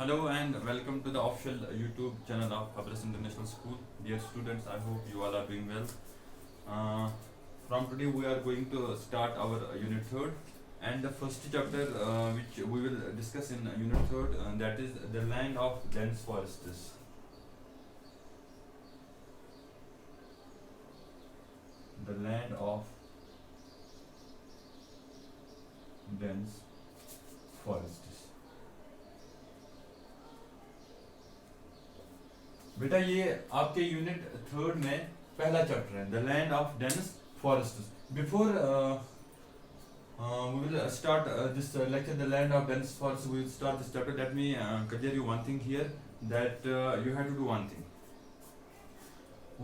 Hello and welcome to the official YouTube channel of Khabras International School. Dear students, I hope you all are doing well. From today we are going to start our unit 3rd, and the first chapter which we will discuss in unit 3rd, that is the land of dense forests. The land of dense forests. बेटा ये आपके unit 3rd में पहला chapter है, the land of dense forests. Before we will start this lecture, the land of dense forests. We will start this chapter. Let me clear you one thing here, that you have to do one thing.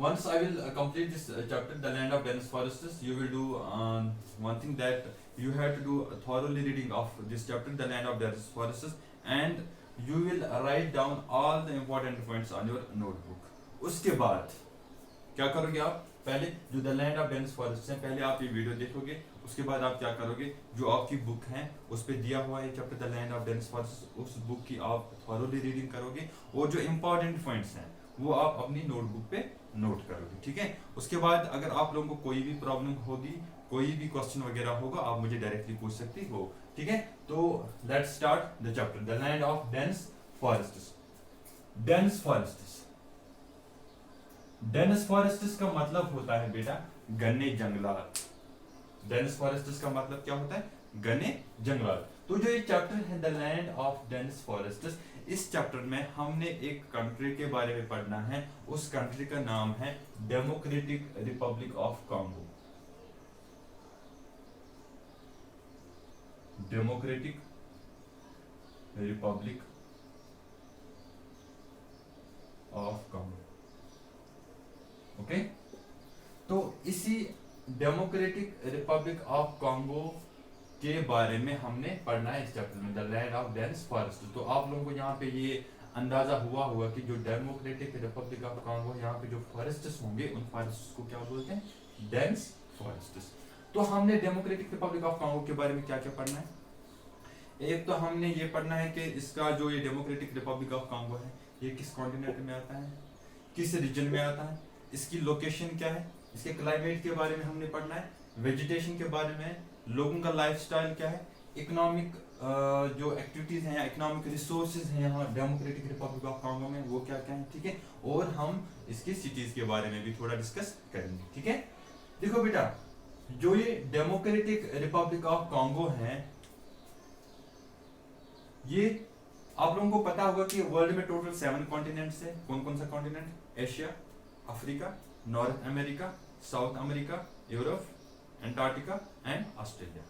Once I will complete this chapter, the land of dense forests, you will do one thing, that you have to do a thoroughly reading of this chapter, the land of dense forests, and you will write down all the important points on your notebook. उसके बाद क्या करोगे आप? पहले जो the land of dense forest है, पहले आप ये वीडियो देखोगे. उसके बाद आप क्या करोगे, जो आपकी बुक है उस पे दिया हुआ है chapter the land of dense forest, उस बुक की आप थॉरोली रीडिंग करोगे और जो इंपॉर्टेंट पॉइंट्स हैं वो आप अपनी नोटबुक पे नोट करोगे. ठीक है. उसके बाद अगर आप लोगों को कोई भी प्रॉब्लम होगी, कोई भी क्वेश्चन वगैरह होगा, आप मुझे डायरेक्टली पूछ सकती हो. ठीक है. तो let's start the chapter the land of dense forests. Dense forests, dense forests का मतलब होता है बेटा घने जंगलात. डेंस फॉरेस्ट्स का मतलब क्या होता है? घने जंगलात. तो जो ये चैप्टर है the land of dense forests, इस चैप्टर में हमने एक कंट्री के बारे में पढ़ना है. उस कंट्री का नाम है democratic Republic of Congo. Democratic Republic of Congo. Okay. तो इसी डेमोक्रेटिक रिपब्लिक ऑफ कॉन्गो के बारे में हमने पढ़ना है इस चैप्टर में, the land of dense forest. तो आप लोगों को यहाँ पे ये अंदाजा हुआ होगा कि जो डेमोक्रेटिक रिपब्लिक ऑफ कॉन्गो, यहाँ पे जो फॉरेस्ट्स होंगे उन फॉरेस्ट्स को क्या बोलते हैं? Dense forests. तो हमने डेमोक्रेटिक रिपब्लिक ऑफ कॉन्गो के बारे में क्या क्या पढ़ना है? एक तो हमने ये पढ़ना है कि इसका जो ये डेमोक्रेटिक रिपब्लिक ऑफ कॉन्गो है, ये किस कॉन्टिनेंट में आता है, किस रीजन में आता है, इसकी लोकेशन क्या है, इसके क्लाइमेट के बारे में हमने पढ़ना है, वेजिटेशन के बारे में, लोगों का लाइफस्टाइल क्या है, इकोनॉमिक जो एक्टिविटीज हैं या इकोनॉमिक रिसोर्सेज हैं यहाँ डेमोक्रेटिक रिपब्लिक ऑफ कॉन्गो में, वो क्या क्या है. ठीक है. और हम इसकी सिटीज के बारे में भी थोड़ा डिस्कस करेंगे. ठीक है. देखो बेटा, जो ये डेमोक्रेटिक रिपब्लिक ऑफ कॉन्गो है, ये आप लोगों को पता होगा कि वर्ल्ड में टोटल 7 कॉन्टिनेंट्स है. कौन कौन सा continent? Asia, Africa, north America, south America, Europe, Antarctica and Australia.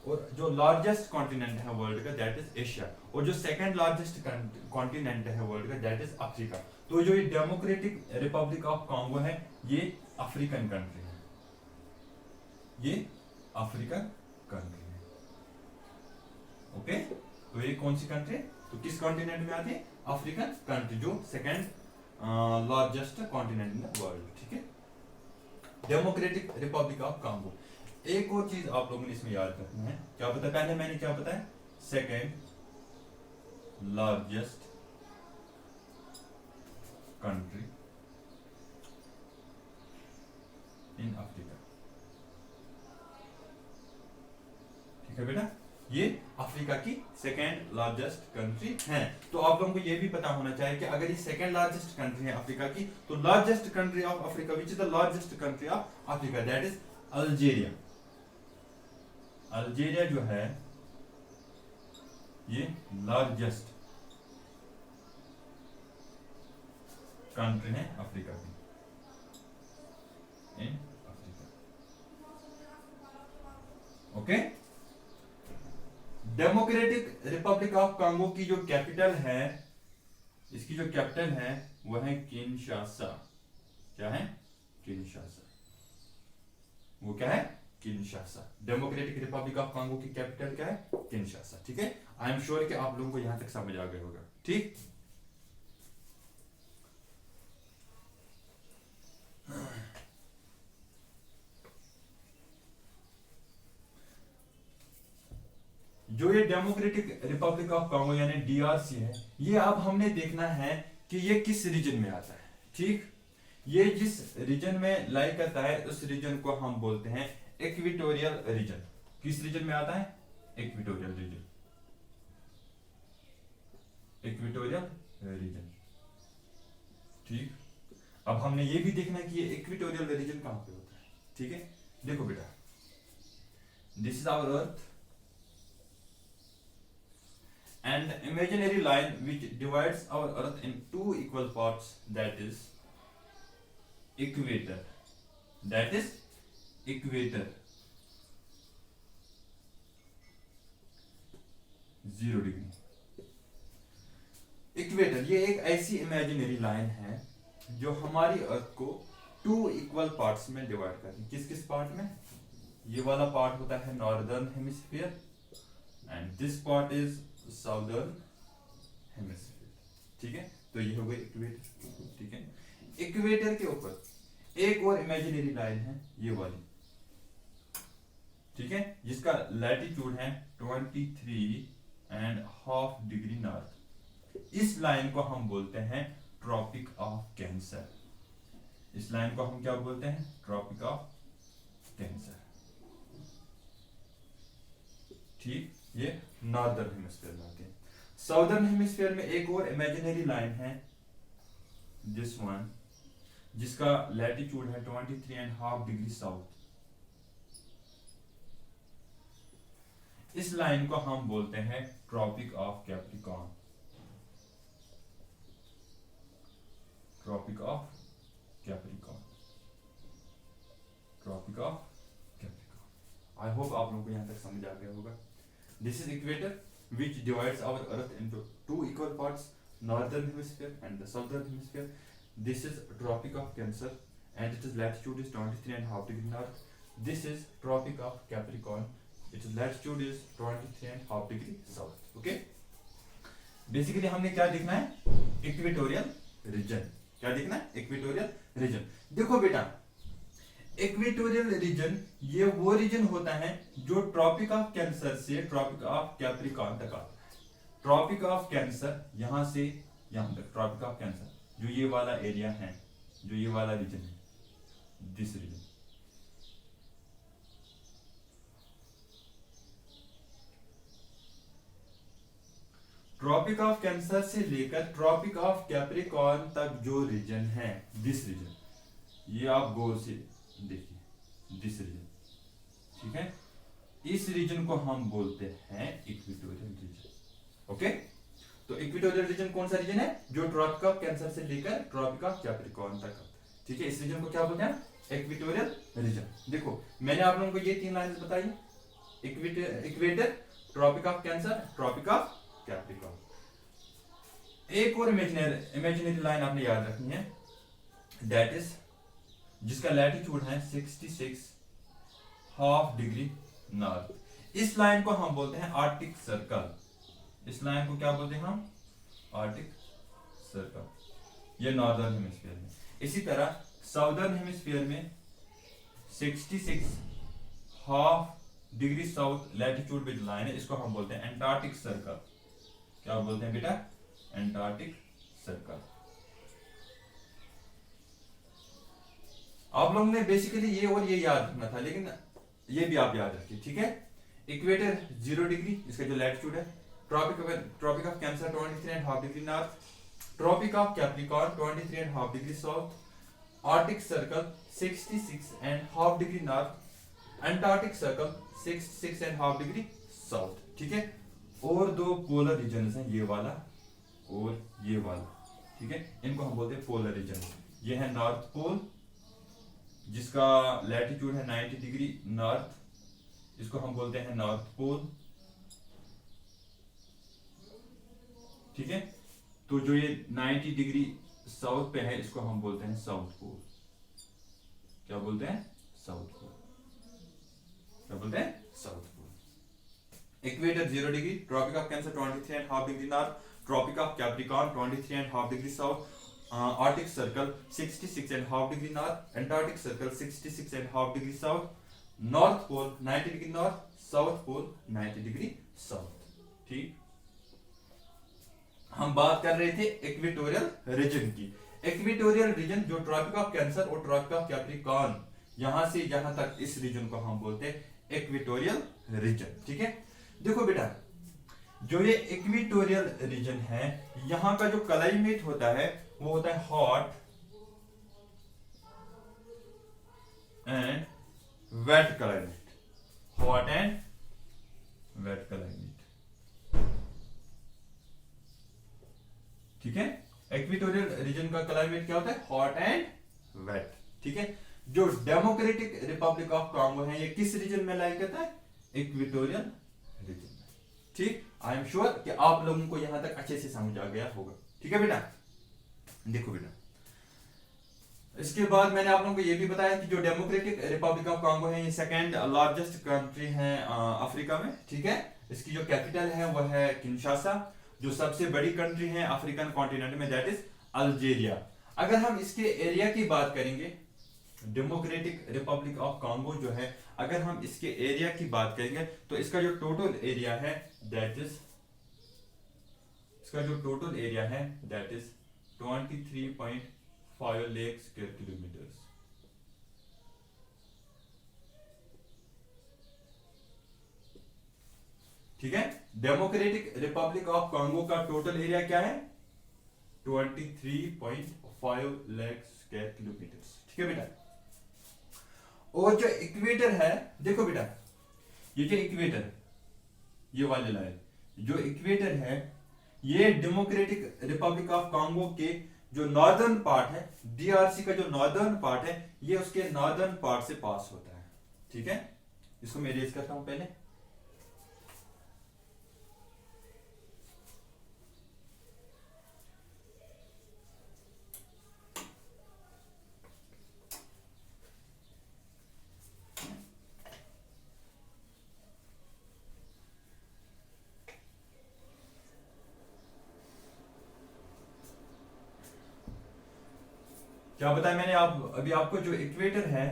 और जो लार्जेस्ट कॉन्टिनेंट है वर्ल्ड का, दैट इज एशिया. और जो सेकंड लार्जेस्ट कॉन्टिनेंट है वर्ल्ड का, दैट इज अफ्रीका. तो जो ये डेमोक्रेटिक रिपब्लिक ऑफ कॉन्गो है, ये अफ्रीकन कंट्री है. ये अफ्रीकन कंट्री है. ओके. तो ये कौन सी कंट्री? तो किस कॉन्टिनेंट में आती है? अफ्रीकन कंट्री, जो second largest continent in the world. ठीक है. Democratic Republic of Congo. एक और चीज आप लोगों ने इसमें याद रखना है. क्या बताया पहले मैंने? क्या बताया? Second largest country in Africa. ठीक है बेटा, ये अफ्रीका की सेकेंड लार्जेस्ट कंट्री है. तो आप लोगों को ये भी पता होना चाहिए कि अगर ये सेकेंड लार्जेस्ट कंट्री है अफ्रीका की, तो largest country of Africa, which is the largest country of Africa, that is Algeria. Algeria जो है ये लार्जेस्ट कंट्री है अफ्रीका की, in Africa. Okay. Democratic Republic of Congo की जो कैपिटल है, इसकी जो कैपिटल है वह है किनशासा. क्या है? किनशासा. वो क्या है? Kinshasa. Democratic Republic of Congo की कैपिटल क्या है? किनशासा. ठीक है. आई एम श्योर कि आप लोगों को यहां तक समझ आ गया होगा. ठीक. जो ये डेमोक्रेटिक रिपब्लिक ऑफ कॉन्गो यानी डीआरसी है, ये अब हमने देखना है कि ये किस रीजन में आता है। ठीक, ये जिस रीजन में लाई करता है उस रीजन को हम बोलते हैं इक्वेटोरियल रीजन। किस रीजन में आता है? Equatorial reason, equatorial region. ठीक, अब हमने ये भी देखना है कि ये इक्वेटोरियल रीजन कहां पे होता है। ठीक है, देखो बेटा, this is our earth and the imaginary line which divides our earth in two equal parts, that is equator, that is equator, 0 degree. Equator ये एक ऐसी इमेजिनरी लाइन है जो हमारी अर्थ को 2 इक्वल पार्ट्स में डिवाइड करती है। किस किस पार्ट में? ये वाला पार्ट होता है northern hemisphere and this part is southern hemisphere. ठीक है, तो ये हो गई इक्वेटर। ठीक है, इक्वेटर के ऊपर एक और इमेजिनरी लाइन है, ये वाली। ठीक है, जिसका लैटिट्यूड है 23.5 डिग्री नॉर्थ। इस लाइन को हम बोलते हैं ट्रॉपिक ऑफ कैंसर। इस लाइन को हम क्या बोलते हैं? Tropic of Cancer. ठीक, ये नॉर्दर्न हेमिस्फीयर में आते हैं। साउदर्न हेमिस्फीयर में एक और इमेजिनरी लाइन है, दिस वन, जिसका लैटिट्यूड है 23.5 डिग्री साउथ। इस लाइन को हम बोलते हैं Tropic of Capricorn, Tropic of Capricorn, Tropic of Capricorn. I hope आप लोगों को यहां तक समझ आ गया होगा। This is equator which divides our earth into 2 equal parts, northern hemisphere and the southern hemisphere. This is tropic of Cancer and its latitude is 23.5 degree north. This is tropic of Capricorn, its latitude is 23.5 degree south. Okay, basically हमने क्या देखना है? Equatorial reason. क्या देखना है? Equatorial region. देखो बेटा, equatorial region ये वो रीजन होता है जो ट्रॉपिक ऑफ कैंसर से ट्रॉपिक ऑफ कैप्रिकॉर्न तक आता है। ट्रॉपिक ऑफ कैंसर यहां से यहां तक, ट्रॉपिक ऑफ कैंसर जो ये वाला एरिया है, जो ये वाला रीजन है, this region. Tropic of Cancer से लेकर ट्रॉपिक ऑफ कैप्रिकॉर्न तक जो रीजन है, दिस रीजन, ये आप गौर से देखिए, दिस रीजन। ठीक है, इस रीजन को हम बोलते हैं इक्वेटोरियल रीजन। ओके, तो इक्वेटोरियल रीजन कौन सा रीजन है? जो ट्रॉपिक ऑफ कैंसर से लेकर ट्रॉपिक ऑफ कैप्रिकॉर्न तक आता है। ठीक है, इस रीजन को क्या बोलते हैं? Equatorial region. देखो, मैंने आप लोगों को ये 3 लाइंस बताई, equator, Tropic of Cancer, Tropic of Capricorn. एक और इमेजिनरी लाइन आपने याद रखनी है, दैट इज, जिसका लैटिट्यूड है 66.5 डिग्री नॉर्थ। इस लाइन को हम बोलते हैं आर्टिक सर्कल। इस लाइन को क्या बोलते हैं हम? Arctic circle. ये नॉर्दर्न हेमिस्फीयर में। इसी तरह साउदर्न हेमिस्फीयर में 66.5 डिग्री साउथ लैटिट्यूड पे जो लाइन है, इसको हम बोलते हैं एंटार्क्टिक सर्कल। क्या बोलते हैं बेटा? Antarctic circle. आप लोगों ने बेसिकली ये और ये याद रखना था, लेकिन ये भी आप याद रखिए। ठीक है, इक्वेटर 0 डिग्री, इसका जो लैटिट्यूड है। Tropic of Cancer 23.5 degree north, Tropic of Capricorn 23.5 degree south, Arctic Circle 66.5 degree north, Antarctic Circle 66.5 degree south. ठीक है, और 2 पोलर रीजन हैं, ये वाला और ये वाला। ठीक है, इनको हम बोलते हैं पोलर रीजन। ये है नॉर्थ पोल, जिसका लैटिट्यूड है 90 डिग्री नॉर्थ, इसको हम बोलते हैं नॉर्थ पोल। ठीक है, तो जो ये 90 डिग्री साउथ पे है, इसको हम बोलते हैं साउथ पोल। क्या बोलते हैं? South Pole. क्या बोलते हैं? South Pole. Equator 0 degree, Tropic of Cancer 23.5 degree north, Tropic of Capricorn 23.5 degree south, Arctic Circle 66.5 degree north, Antarctic Circle 66.5 degree south, North Pole 90 degree north, South Pole 90 degree south. ठीक, हम बात कर रहे थे equatorial region की। Equatorial region जो Tropic of Cancer और Tropic of Capricorn, यहां से यहां तक इस रीजन को हम बोलते हैं इक्वेटोरियल रीजन। ठीक है, देखो बेटा, जो ये इक्वेटोरियल रीजन है, यहां का जो क्लाइमेट होता है वो होता है hot and wet climate. Hot and wet climate. ठीक है, इक्वेटोरियल रीजन का क्लाइमेट क्या होता है? Hot and wet. ठीक है, जो डेमोक्रेटिक रिपब्लिक ऑफ कांगो है, ये किस रीजन में लाई करता है? इक्वेटोरियल रीजन में। ठीक, आई एम श्योर कि आप लोगों को यहां तक अच्छे से समझ आ गया होगा। ठीक है बेटा, देखो बेटा, इसके बाद मैंने आप लोगों को यह भी बताया कि जो डेमोक्रेटिक रिपब्लिक ऑफ कांगो है, ये सेकेंड लार्जेस्ट कंट्री है अफ्रीका में। ठीक है, इसकी जो कैपिटल है वो है किंशासा। जो सबसे बड़ी कंट्री है अफ्रीकन कॉन्टिनेंट में, दैट इज अल्जीरिया। अगर हम इसके एरिया की बात करेंगे, डेमोक्रेटिक रिपब्लिक ऑफ कांगो जो है, अगर हम इसके एरिया की बात करेंगे तो इसका जो टोटल एरिया है that is 23.5 lakh square kilometres. ठीक है, डेमोक्रेटिक रिपब्लिक ऑफ कांगो का टोटल एरिया क्या है? 23.5 लाख स्क्वायर किलोमीटर्स। ठीक है बेटा, और जो इक्वेटर है, देखो बेटा, ये जो इक्वेटर, ये वाली लाइन, जो इक्वेटर है, ये डेमोक्रेटिक रिपब्लिक ऑफ कांगो के जो नॉर्दर्न पार्ट है, डीआरसी का जो नॉर्दर्न पार्ट है, ये उसके नॉर्दर्न पार्ट से पास होता है। ठीक है, इसको मैं इरेज करता हूं पहले। क्या बताया मैंने अभी आपको, जो इक्वेटर है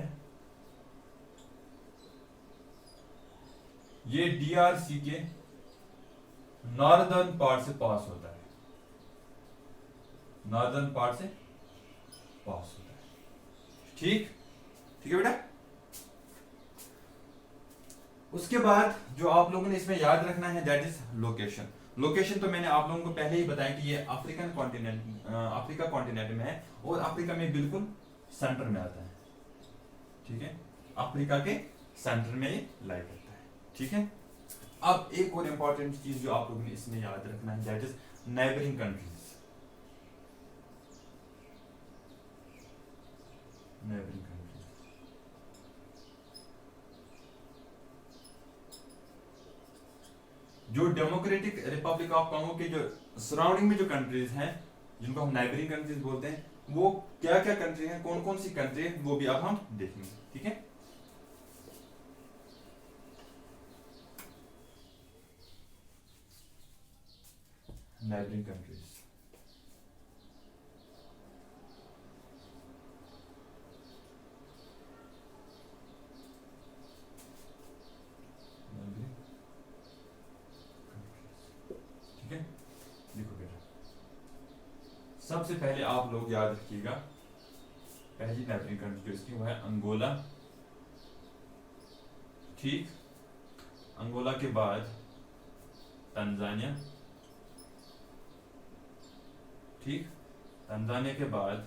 ये डीआरसी के नॉर्दर्न पार्ट से पास होता है, नॉर्दर्न पार्ट से पास होता है। ठीक, ठीक है बेटा। उसके बाद जो आप लोगों ने इसमें याद रखना है दैट इज लोकेशन। लोकेशन तो मैंने आप लोगों को पहले ही बताया कि ये अफ्रीकन कॉन्टिनेंट, अफ्रीका कॉन्टिनेंट में है और अफ्रीका में बिल्कुल सेंटर में आता है। ठीक है, अफ्रीका के सेंटर में ये लाई करता है। ठीक है, अब एक और इंपॉर्टेंट चीज जो आप लोगों ने इसमें याद रखना है that is neighbouring countries. Neighbouring countries, जो डेमोक्रेटिक रिपब्लिक ऑफ कांगो के जो सराउंडिंग में जो कंट्रीज हैं, जिनको हम नाइबरिंग कंट्रीज बोलते हैं, वो क्या क्या कंट्री हैं, कौन कौन सी कंट्री है, वो भी अब हम देखेंगे। ठीक है, नाइबरिंग कंट्रीज, ठीक है। देखो बेटा, सबसे पहले आप लोग याद रखिएगा, पहली नेबरिंग कंट्री जो इसकी वो है अंगोला। ठीक, अंगोला के बाद तंजानिया। ठीक, तंजानिया के बाद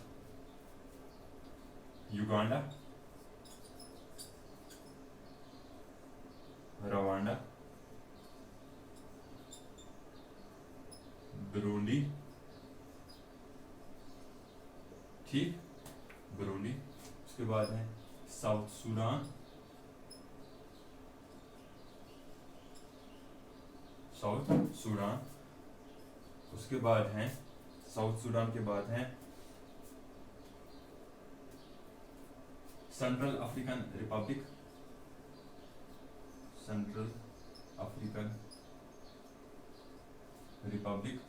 युगांडा, रवांडा, ब्रूंडी। ठीक, ब्रूंडी। उसके बाद है साउथ सूडान, साउथ सूडान। उसके बाद है साउथ सूडान के बाद है central African Republic, central African Republic.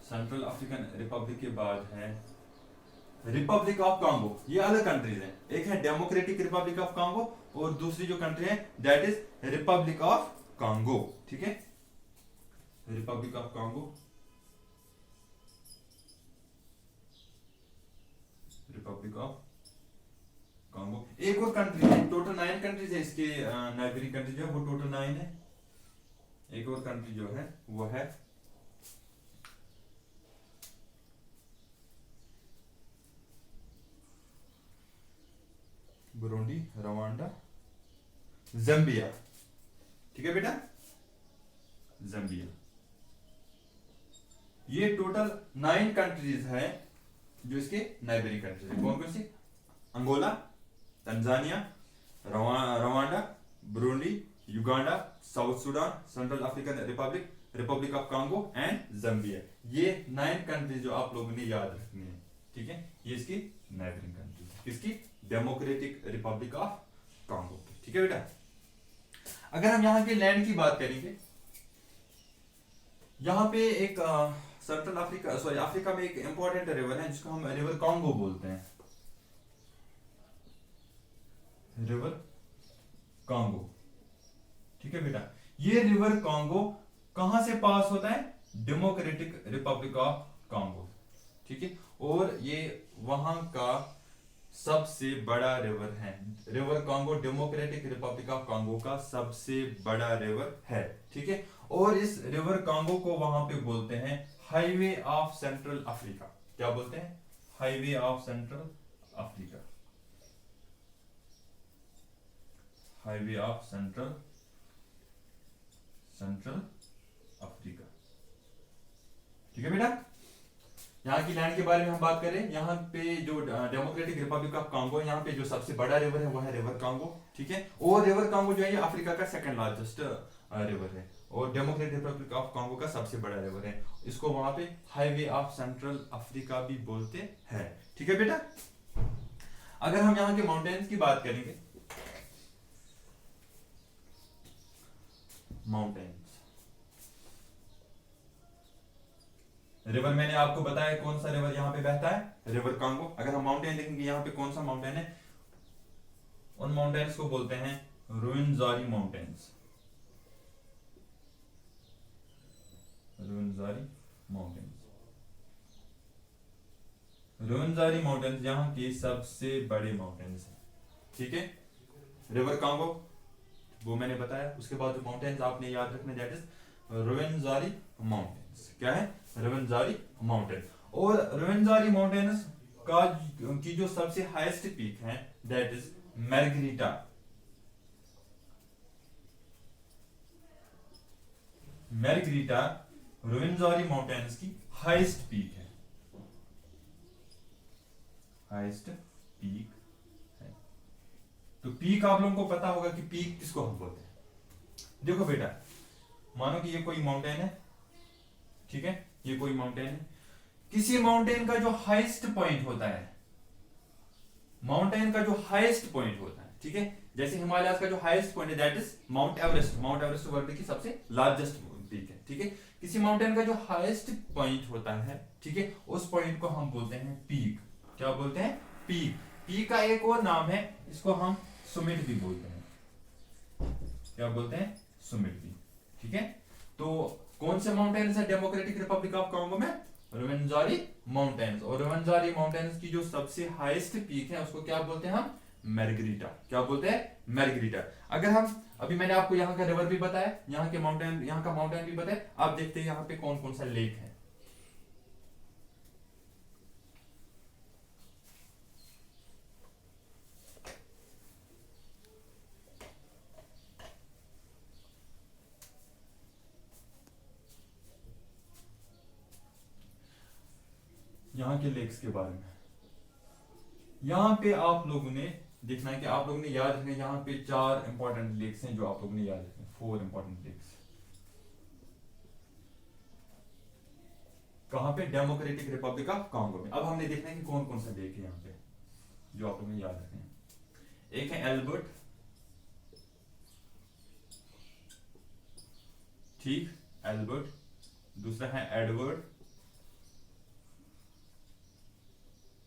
Central African Republic के बाद है रिपब्लिक ऑफ कांगो, ये अलग कंट्रीज हैं। एक है डेमोक्रेटिक रिपब्लिक ऑफ कांगो और दूसरी जो कंट्री है that is Republic of Congo. ठीक है, Republic of Congo, Republic of Congo. एक और कंट्री है, टोटल 9 कंट्रीज है इसके, नाइबेरियन कंट्री जो है वो टोटल 9 है। एक और कंट्री जो है वो है बुरुंडी, रवांडा, जम्बिया। ठीक है बेटा, जम्बिया। ये टोटल 9 कंट्रीज है जो इसके नाइबेरियन कंट्रीज है। कौन कौन सी? Angola, Tanzania, Rwanda, Burundi, Uganda, South Sudan, Central African Republic, Republic of Congo and Zambia. ये 9 कंट्रीज जो आप लोगों ने याद रखनी है। ठीक है, ये इसकी नाइबेरियन कंट्रीज है, किसकी? Democratic Republic of Congo. ठीक है बेटा, अगर हम यहाँ के लैंड की बात करेंगे, यहाँ पे एक सेंट्रल अफ्रीका, सॉरी अफ्रीका में एक इंपॉर्टेंट रिवर है जिसको हम रिवर कांगो बोलते हैं, रिवर कांगो। ठीक है बेटा, ये रिवर कांगो कहां से पास होता है? Democratic Republic of Congo. ठीक है, और ये वहां का सबसे बड़ा रिवर है। River Congo democratic Republic of Congo का सबसे बड़ा रिवर है। ठीक है, और इस रिवर कांगो को वहां पे बोलते हैं हाईवे ऑफ सेंट्रल अफ्रीका। क्या बोलते हैं? Highway of central Africa, highway of central Africa. ठीक है बेटा, यहाँ की लैंड के बारे में हम बात करें, यहाँ पे जो डेमोक्रेटिक रिपब्लिक ऑफ कांगो है, यहाँ पे जो सबसे बड़ा रिवर है वो है रिवर कांगो। ठीक है, और रिवर कांगो जो है ये अफ्रीका का सेकंड लार्जेस्ट रिवर है और डेमोक्रेटिक रिपब्लिक ऑफ कांगो का सबसे बड़ा रिवर है। इसको वहां पे हाईवे ऑफ सेंट्रल अफ्रीका भी बोलते हैं। ठीक है बेटा, अगर हम यहाँ के माउंटेन्स की बात करेंगे, माउंटेन्स, रिवर मैंने आपको बताया कौन सा रिवर यहाँ पे बहता है, रिवर कांगो। अगर हम माउंटेन देखेंगे यहाँ पे कौन सा माउंटेन है, उन माउंटेन्स को बोलते हैं रुवेनजारी माउंटेन्स, रुवेनजारी माउंटेन्स। रुवेनजारी माउंटेन्स यहाँ के सबसे बड़े माउंटेन्स हैं। ठीक है, रिवर कांगो वो मैंने बताया, उसके बाद जो माउंटेन्स आपने याद रखना दैट इज रुवेनजारी माउंटेन्स। क्या है? Ruwenzori mountain. और रुवेनजारी माउंटेन्स का की जो सबसे हाईएस्ट पीक है that is Margherita, Margherita Ruwenzori mountains की हाईएस्ट पीक है, हाईएस्ट पीक है। तो पीक आप लोगों को पता होगा कि पीक किसको हम बोलते हैं। देखो बेटा, मानो कि ये कोई माउंटेन है, ठीक है, ये कोई माउंटेन है, किसी माउंटेन का जो हाईएस्ट पॉइंट होता है, माउंटेन का जो हाईएस्ट पॉइंट होता है, ठीक है, जैसे हिमालय का जो हाईएस्ट पॉइंट है that is mount Everest. Mount Everest world की सबसे लार्जेस्ट पीक है। ठीक है, किसी माउंटेन का जो हाईएस्ट पॉइंट होता है, ठीक है, उस पॉइंट को हम बोलते हैं पीक। क्या बोलते हैं? पीक। पीक का एक और नाम है, इसको हम सुमिट भी बोलते हैं। क्या बोलते हैं? सुमिट भी। ठीक है, तो कौन से माउंटेन्स है डेमोक्रेटिक रिपब्लिक ऑफ कांगो में? रुवेनजारी माउंटेन्स। और रुवेनजारी माउंटेन्स की जो सबसे हाईएस्ट पीक है उसको क्या बोलते हैं हम? मार्गरीटा। क्या बोलते हैं? मार्गरीटा। अगर हम, अभी मैंने आपको यहाँ का रिवर भी बताया, यहाँ के माउंटेन, यहाँ का माउंटेन भी बताया, आप देखते हैं यहाँ पे कौन कौन सा लेक है। यहाँ के लेक्स के बारे में यहाँ पे आप लोगों ने देखना है कि आप लोगों ने याद रखना है, यहाँ पे 4 इंपॉर्टेंट लेक्स हैं जो आप लोगों ने याद रखने, 4 इंपॉर्टेंट लेक्स। कहां पे? डेमोक्रेटिक रिपब्लिक ऑफ कांगो में। अब हमने देखना है कि कौन कौन सा लेक है यहाँ पे जो आप लोगों ने याद रखने हैं। एक है एल्बर्ट, ठीक, एल्बर्ट। दूसरा है एडवर्ड,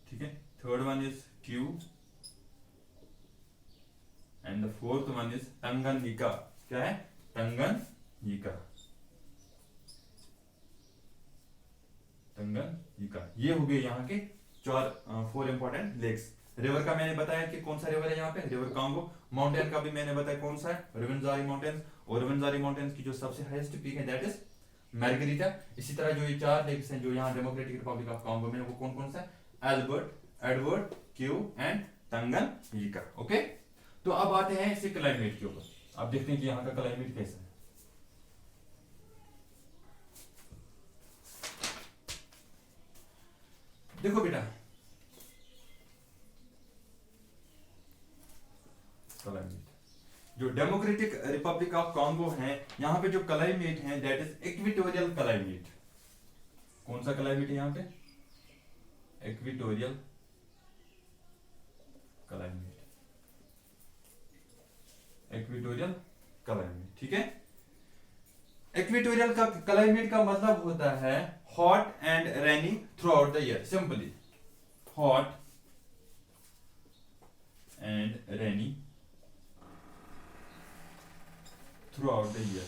ठीक है। third one is Q, and the fourth one is Tanganyika. क्या है? तंगनयिका। तंगनयिका, ये हो गए यहाँ के फोर इंपॉर्टेंट लेक्स। रिवर का मैंने बताया कि कौन सा रिवर है यहाँ पे, रिवर कांगो। माउंटेन का भी मैंने बताया कौन सा है, रुवेंजारी माउंटेन। और रुवेंजारी माउंटेन की जो सबसे हाईएस्ट पीक है दैट इज मार्गरीटा। इसी तरह जो ये चार लेक्स हैं जो यहाँ डेमोक्रेटिक रिपब्लिक ऑफ कांगो में, वो कौन कौन सा है? Albert, Edward, Kivu and Tanganyika. Okay, तो अब आते हैं इसी क्लाइमेट के ऊपर। अब देखते हैं कि यहाँ का क्लाइमेट कैसा है। देखो बेटा, क्लाइमेट जो डेमोक्रेटिक रिपब्लिक ऑफ कांगो है, यहाँ पे जो क्लाइमेट है दैट इज इक्वेटोरियल क्लाइमेट। कौन सा क्लाइमेट है यहाँ पे? Equatorial climate, equatorial climate. ठीक है, इक्वेटोरियल का क्लाइमेट का मतलब होता है hot and rainy through out the year. Simply hot and rainy throughout the year।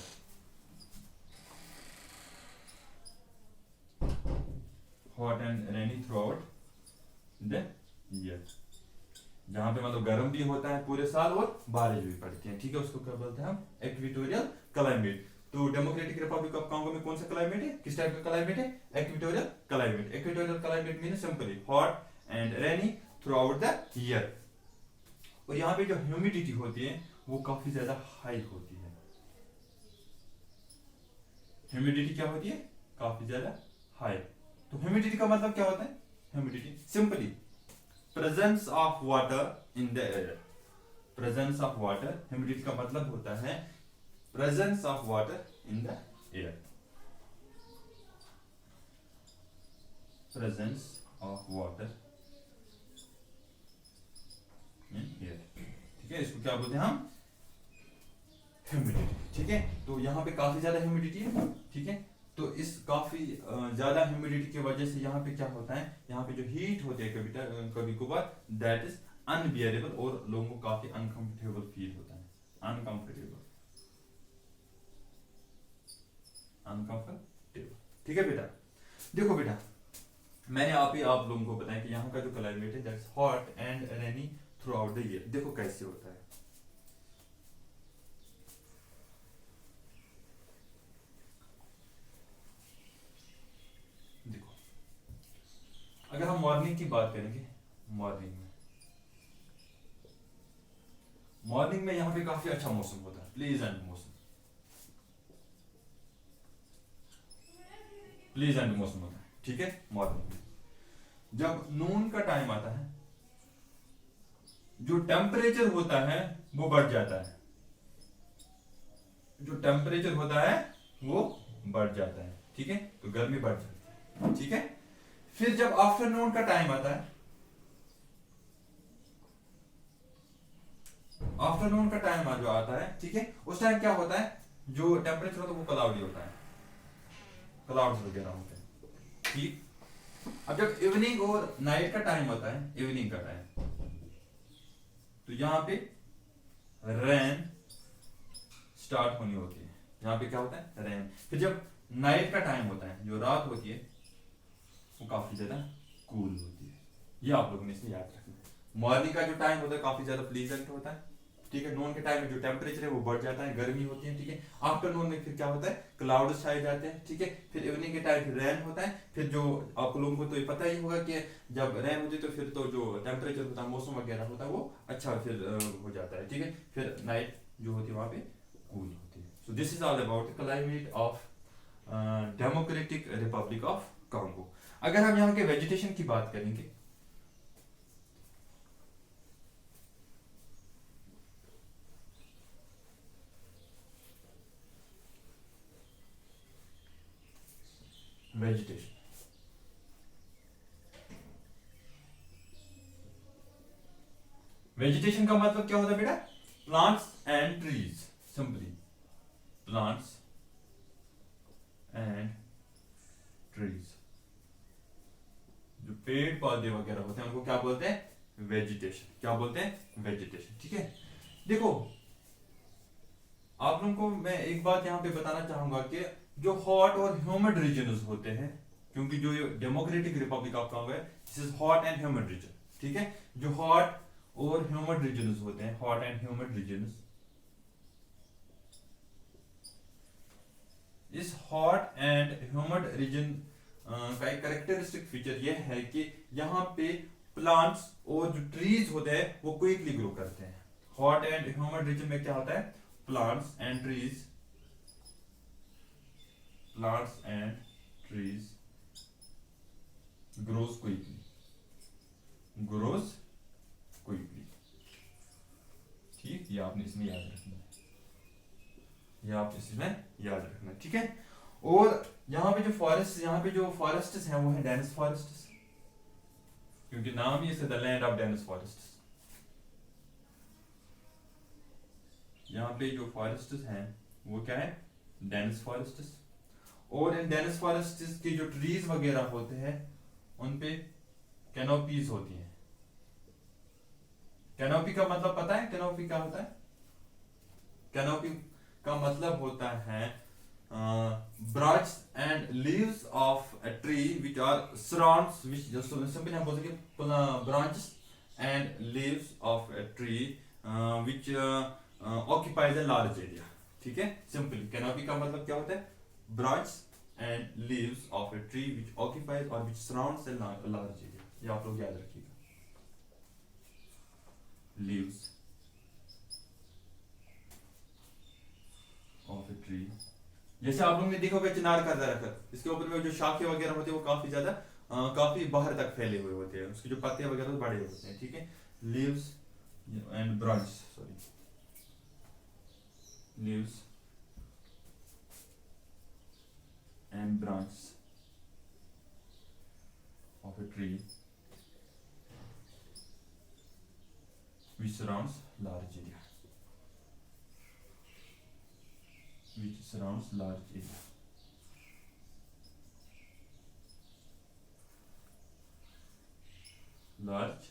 hot and rainy throughout the year, जहां पे मतलब गर्म भी होता है पूरे साल और बारिश भी पड़ती है। ठीक है, उसको क्या बोलते हैं हम? Equatorial climate. तो डेमोक्रेटिक रिपब्लिक ऑफ कांगो में कौन सा क्लाइमेट है, किस टाइप का क्लाइमेट है? Equatorial climate. Equatorial climate mean simply hot and rainy through out the year. और यहाँ पे जो ह्यूमिडिटी होती है वो काफी ज्यादा हाई होती है। ह्यूमिडिटी क्या होती है? काफी ज्यादा हाई। तो ह्यूमिडिटी का मतलब क्या होता है? Humidity simply presence of water in the air. Presence of water, humidity का मतलब होता है presence of water in the air. Presence of water in air. ठीक है, इसको क्या बोलते हैं हम? ह्यूमिडिटी। ठीक है, तो यहाँ पे काफी ज्यादा ह्यूमिडिटी है। ठीक है, तो इस काफी ज्यादा ह्यूमिडिटी की वजह से यहाँ पे क्या होता है, यहाँ पे जो हीट होती है कभी कभार दैट इज अनबियरेबल, और लोगों को काफी अनकंफर्टेबल फील होता है। Uncomfortable, uncomfortable. ठीक है बेटा, देखो बेटा, मैंने आप लोगों को बताया कि यहाँ का जो क्लाइमेट है that's hot and rainy through out the year. देखो कैसे होता है। अगर हम मॉर्निंग की बात करेंगे, मॉर्निंग में यहाँ पे काफी अच्छा मौसम होता है, प्लीजेंट मौसम, प्लीजेंट मौसम होता है। ठीक है, मॉर्निंग में जब नून का टाइम आता है, जो टेम्परेचर होता है वो बढ़ जाता है। जो टेम्परेचर होता है वो बढ़ जाता है। ठीक है, तो गर्मी बढ़ जाती है। ठीक है, फिर जब आफ्टरनून का टाइम आता है, आफ्टरनून का टाइम जो आता है, ठीक है, उस टाइम क्या होता है, जो टेम्परेचर होता है वो क्लाउडी होता है, क्लाउड्स वगैरह होते हैं। ठीक, अब जब इवनिंग और नाइट का टाइम होता है, इवनिंग का टाइम, तो यहां पे रेन स्टार्ट होनी होती है। यहां पे क्या होता है? रेन। फिर जब नाइट का टाइम होता है, जो रात होती है, वो काफी ज्यादा कूल होती है। ये आप लोगों ने इसे याद रखना है। मॉर्निंग का जो टाइम होता है काफी ज्यादा प्लीजेंट होता है। ठीक है, नून के टाइम में जो टेम्परेचर है वो बढ़ जाता है, गर्मी होती है। ठीक है, आफ्टरनून में फिर क्या होता है? क्लाउड छाए जाते हैं। ठीक है, फिर इवनिंग के टाइम फिर रेन होता है। फिर जो आप लोगों को तो ये पता ही होगा कि जब रेन होती है तो फिर तो जो टेम्परेचर होता है, मौसम वगैरह होता है, वो अच्छा फिर हो जाता है। ठीक है, फिर नाइट जो होती है वहां पे कूल होती है। So this is all about climate of Democratic Republic of Congo. अगर हम यहाँ के वेजिटेशन की बात करेंगे, वेजिटेशन, वेजिटेशन का मतलब क्या होता है बेटा? Plants and trees. Simply plants and trees, जो पेड़ पौधे वगैरह होते हैं उनको क्या बोलते हैं, वेजिटेशन। क्या बोलते हैं, वेजिटेशन। ठीक है, देखो आप लोगों को मैं एक बात यहाँ पे बताना चाहूंगा कि जो हॉट और ह्यूमिड रीजन होते हैं, क्योंकि जो डेमोक्रेटिक रिपब्लिक ऑफ कांगो है this is hot and humid region. ठीक है, जो हॉट और ह्यूमिड रीजन होते हैं, हॉट एंड ह्यूमिड रीजन, इस हॉट एंड ह्यूमिड रीजन का एक कैरेक्टरिस्टिक फीचर यह है कि यहाँ पे प्लांट्स और जो ट्रीज होते हैं वो क्विकली ग्रो करते हैं। हॉट एंड ह्यूमिड रीजन में क्या होता है, plants and trees, plants and trees grows quickly, grows quickly. ठीक, ये आपने इसमें याद रखना है, ये आप इसमें याद रखना। ठीक है, और यहाँ पे जो फॉरेस्ट, यहाँ पे जो फॉरेस्ट्स हैं वो है डेनिस फॉरेस्ट्स, क्योंकि नाम ही इसका the land of dense forests. यहाँ पे जो फॉरेस्ट्स हैं वो क्या है, डेनिस फॉरेस्ट्स। और इन डेनिस फॉरेस्ट्स के जो ट्रीज वगैरह होते हैं उन पे कैनोपीज होती हैं। कैनोपी का मतलब पता है, कैनोपी क्या होता है, कैनोपी का मतलब होता है branches and leaves of a tree which are surrounds, which simply हम बोल सकते हैं branches and leaves of a tree which occupies a large area। ठीक है, सिंपली कैनोपी का मतलब क्या होता है, branches and leaves of a tree which occupies or which surrounds a large area। ये आप लोग याद रखिएगा, leaves of a tree। जैसे आप लोगों ने देखा होगा चिनार का दरख्त, इसके ऊपर में जो शाखे वगैरह होते हैं वो काफी ज्यादा काफी बाहर तक फैले हुए होते हैं, उसके जो पत्ते वगैरह बड़े होते हैं। ठीक है, leaves and branch, sorry, leaves and branch of a tree which surrounds large area, which surrounds large area। Large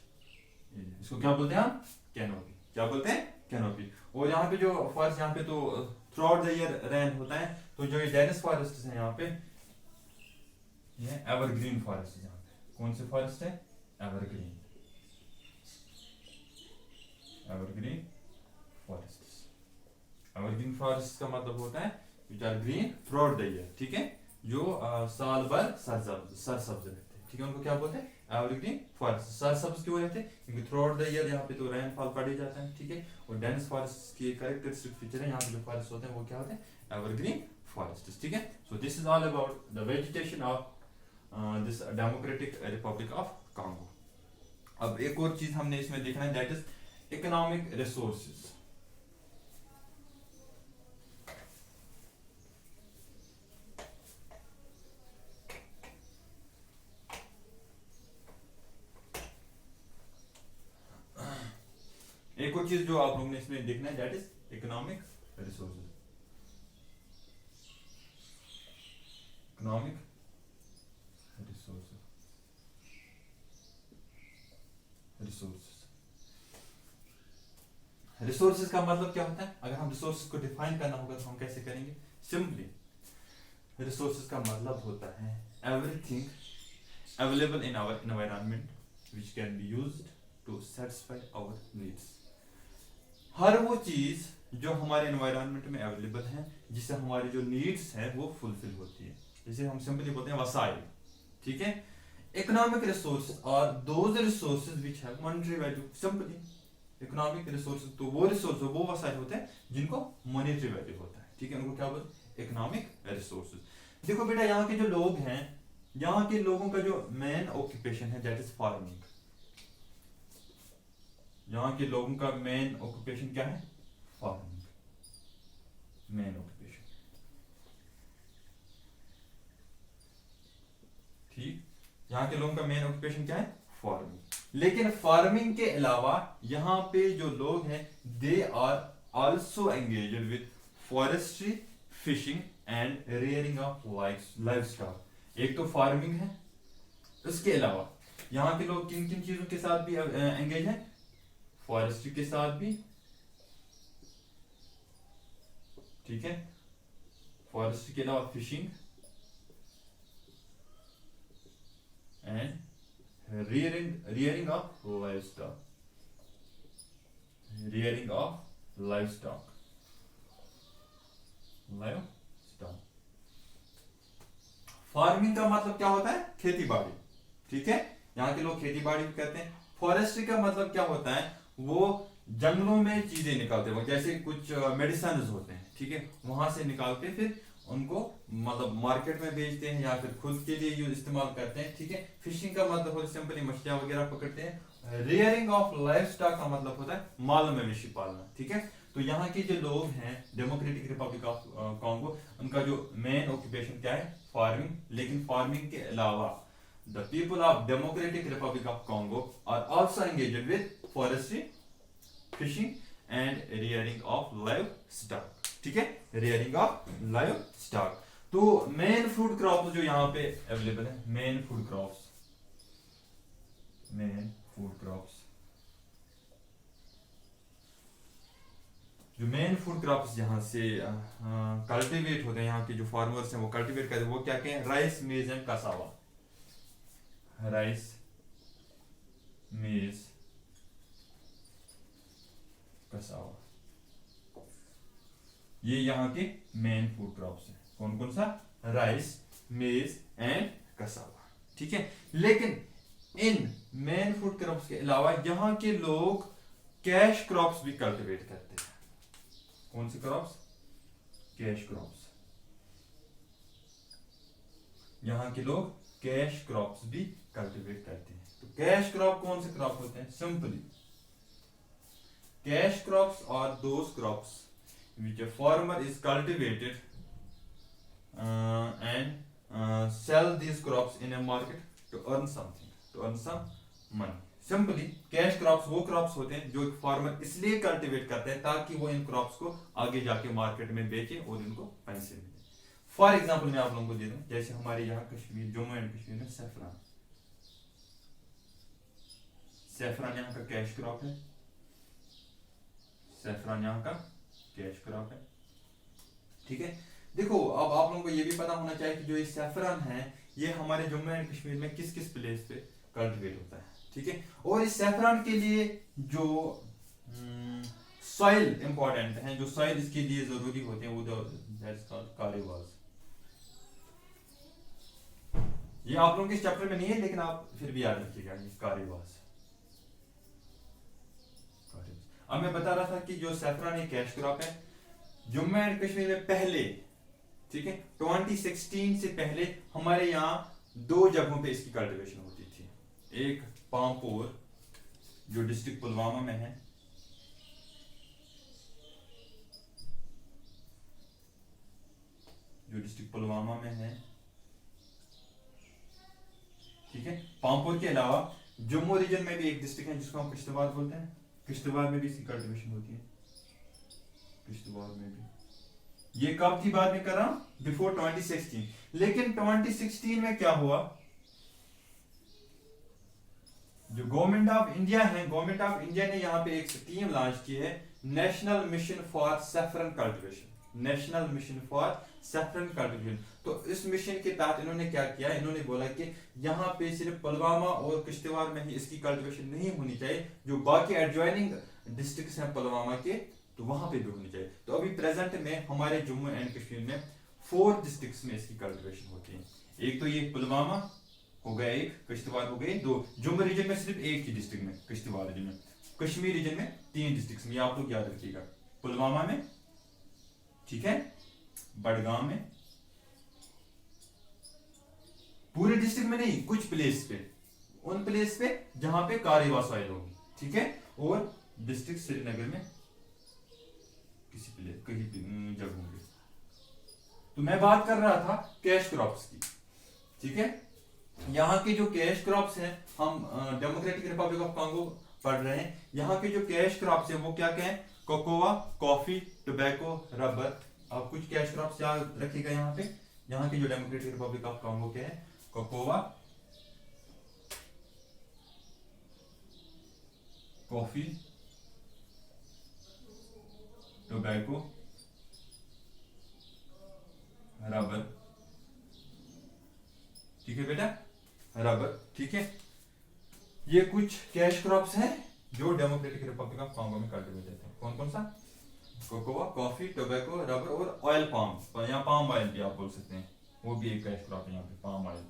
area, इसको क्या बोलते हैं हम, कैनोपी। क्या बोलते हैं, कैनोपी। और यहाँ पे जो फॉरेस्ट, यहाँ पे तो through out the year rain होता है, तो जो ये डेनिस फॉरेस्ट है यहाँ पे, ये एवरग्रीन फॉरेस्ट है। यहाँ पे कौन से फॉरेस्ट है, evergreen, evergreen forest. Evergreen forest का मतलब होता है which are green throughout the year. ठीक है, जो साल भर सरसब्ज रहते हैं। ठीक है, उनको क्या बोलते हैं, एवरग्रीन फॉरेस्ट। सरसब्ज क्यों रहते हैं, क्योंकि थ्रू आउट द ईयर यहाँ पे तो रेनफॉल पड़ ही जाता है। ठीक है, और डेनिस फॉरेस्ट की कैरेक्टरिस्टिक फीचर है, यहाँ पे जो फॉरेस्ट होते हैं वो क्या होते हैं, एवरग्रीन फॉरेस्ट। ठीक है, so this is all about the vegetation of this Democratic Republic of Congo. अब एक और चीज हमने इसमें देखना है, दैट इज इकोनॉमिक रिसोर्सेज। एक और चीज जो आप लोगों ने इसमें देखना है, that is economic resources. Economic resources, resources, resources का मतलब क्या होता है, अगर हम रिसोर्सेज को डिफाइन करना होगा तो हम कैसे करेंगे, सिंपली रिसोर्सेज का मतलब होता है everything available in our environment which can be used to satisfy our needs. हर वो चीज जो हमारे एनवायरनमेंट में अवेलेबल है जिससे हमारी जो नीड्स हैं वो फुलफिल होती है, जिसे हम सिंपली बोलते हैं वसाइल। ठीक है, इकोनॉमिक रिसोर्सेज और those resources which have monetary value. Simply economic resources तो वो रिसोर्स, वो वसाइल होते हैं जिनको मॉनेटरी वैल्यू होता है। ठीक है, उनको क्या बोलते हैं, इकोनॉमिक रिसोर्सेज। देखो बेटा, यहाँ के जो लोग हैं, यहाँ के लोगों का जो मेन ऑक्यूपेशन है दैट इज फार्मिंग। यहाँ के लोगों का मेन ऑक्यूपेशन क्या है, फार्मिंग, मेन ऑक्यूपेशन। ठीक, यहाँ के लोगों का मेन ऑक्यूपेशन क्या है, फार्मिंग। लेकिन फार्मिंग के अलावा यहाँ पे जो लोग हैं they are also engaged with forestry, fishing and rearing of livestock. एक तो फार्मिंग है, उसके अलावा यहाँ के लोग किन किन चीजों के साथ भी एंगेज हैं? फॉरेस्ट्री के साथ भी, ठीक है, फॉरेस्ट्री के अलावा fishing and rearing of live stock, rearing of live stock, live stock. Farming का मतलब क्या होता है? खेती बाड़ी, ठीक है, यहाँ के लोग खेती बाड़ी कहते हैं। फॉरेस्ट्री का मतलब क्या होता है? वो जंगलों में चीजें निकालते हैं, जैसे कुछ मेडिसिन होते हैं, ठीक है, वहां से निकाल के फिर उनको मतलब मार्केट में बेचते हैं या फिर खुद के लिए यूज इस्तेमाल करते हैं, ठीक है। फिशिंग का मतलब होता है सिंपली मछलियां वगैरह पकड़ते हैं। रियरिंग ऑफ लाइव स्टॉक का मतलब होता है माल मवेशी पालना, ठीक है। तो यहाँ के जो लोग हैं डेमोक्रेटिक रिपब्लिक ऑफ कॉन्गो, उनका जो मेन ऑक्यूपेशन क्या है? फार्मिंग। लेकिन फार्मिंग के अलावा the people of Democratic Republic of Congo are also engaged with forestry, fishing and rearing of livestock, ठीक है, रियरिंग ऑफ लाइव स्टॉक। तो मेन फूड क्रॉप्स जो यहाँ पे अवेलेबल है, main food crops, main food crops, जो main food crops यहाँ से कल्टीवेट होते हैं, यहाँ के जो फार्मर्स हैं वो कल्टीवेट करते हैं, वो क्या क्या है? राइस, मेज एंड कसावा। राइस, मेज, कसावा, ये यहाँ के मेन फूड क्रॉप्स हैं। कौन कौन सा? राइस, मेज एंड कसावा, ठीक है। लेकिन इन मेन फूड क्रॉप्स के अलावा यहाँ के लोग कैश क्रॉप्स भी कल्टीवेट करते हैं। कौन से क्रॉप्स? Cash crops. यहाँ के लोग कैश क्रॉप्स भी कल्टीवेट करते हैं। तो कैश क्रॉप कौन से क्रॉप होते हैं? Simply cash crops are those crops which a farmer is cultivated and sell these crops in a market to earn something, to earn some money. Simply cash crops वो crops होते हैं जो एक farmer इसलिए cultivate करते हैं ताकि वो इन क्रॉप्स को आगे जाके मार्केट में बेचे और इनको पैसे मिले। फॉर एग्जाम्पल मैं आप लोगों को दे दूं, जैसे हमारे यहाँ कश्मीर, जम्मू एंड कश्मीर में सैफरान, सैफरान यहाँ का कैश क्रॉप है, सैफरान यहाँ का कैश क्रॉप है, ठीक है। देखो अब आप लोगों को ये भी पता होना चाहिए कि जो ये सैफरान है ये हमारे जम्मू एंड कश्मीर में किस किस प्लेस पे कल्टीवेट होता है, ठीक है। और इस सैफरान के लिए जो सॉइल इंपॉर्टेंट है, जो सॉइल इसके लिए जरूरी होते हैं, वो दैट्स कॉल्ड कारेवास। ये आप लोगों के इस चैप्टर में नहीं है लेकिन आप फिर भी याद रखिएगा ये कारेवास। अब मैं बता रहा था कि जो सैफरान एक कैश क्रॉप है, जम्मू एंड कश्मीर में पहले, ठीक है, 2016 से पहले हमारे यहाँ दो जगहों पे इसकी कल्टीवेशन होती थी। एक पामपोर जो डिस्ट्रिक्ट पुलवामा में है, जो डिस्ट्रिक्ट पुलवामा में है, ठीक है। पामपोर के अलावा जम्मू रीजन में भी एक डिस्ट्रिक्ट है जिसको हम किश्तवाड़ बोलते हैं, किश्तवाड़ में भी इसकी कल्टीवेशन होती है, किश्तवाड़ में भी। ये कब की बात मैं कर रहा हूं? बिफोर 2016। लेकिन 2016 में क्या हुआ? जो गवर्नमेंट ऑफ इंडिया है, गवर्नमेंट ऑफ इंडिया ने यहाँ पे एक स्कीम लॉन्च की है, national mission for saffron cultivation, national mission for saffron cultivation. तो इस मिशन के तहत इन्होंने क्या किया? इन्होंने बोला कि यहाँ पे सिर्फ पुलवामा और किश्तवाड़ में ही इसकी कल्टीवेशन नहीं होनी चाहिए, जो बाकी एडजॉइनिंग डिस्ट्रिक्ट्स हैं पुलवामा के, तो वहां पे भी होनी चाहिए। तो अभी प्रेजेंट में हमारे जम्मू एंड कश्मीर में 4 डिस्ट्रिक्ट्स में इसकी कल्टीवेशन होती है। एक तो ये पुलवामा हो गया, एक किश्तवाड़ हो गई, 2 जम्मू रीजन में सिर्फ एक ही डिस्ट्रिक्ट में, किश्तवाड़ रीजन में, कश्मीर रीजन में 3 डिस्ट्रिक्ट में, आप लोग याद रखिएगा, पुलवामा में, ठीक है, बडगाम में, पूरे डिस्ट्रिक्ट में नहीं, कुछ प्लेस पे, उन प्लेस पे जहां पे कारेवा सॉइल होगी, ठीक है, और डिस्ट्रिक्ट श्रीनगर में किसी प्लेस, कहीं जगहों पे। तो मैं बात कर रहा था कैश क्रॉप्स की, ठीक है। यहाँ के जो कैश क्रॉप्स हैं, हम डेमोक्रेटिक रिपब्लिक ऑफ कॉन्गो पढ़ रहे हैं, यहाँ के जो कैश क्रॉप्स हैं वो क्या क्या है? Cocoa, coffee, tobacco, rubber. आप कुछ कैश क्रॉप्स याद रखिएगा यहाँ पे। यहाँ के जो डेमोक्रेटिक रिपब्लिक ऑफ कॉन्गो के हैं, कोकोआ, कॉफी, टोबैको, रबर, ठीक है बेटा, रबर, ठीक है। ये कुछ कैश क्रॉप्स हैं जो डेमोक्रेटिक रिपब्लिक ऑफ कॉन्गो में कल्टिवेट होते हैं। कौन कौन सा? कोकोआ, कॉफी, टोबैको, रबर और ऑयल पाम, या पाम ऑयल भी आप बोल सकते हैं, वो भी एक कैश क्रॉप है यहाँ पे, palm oil,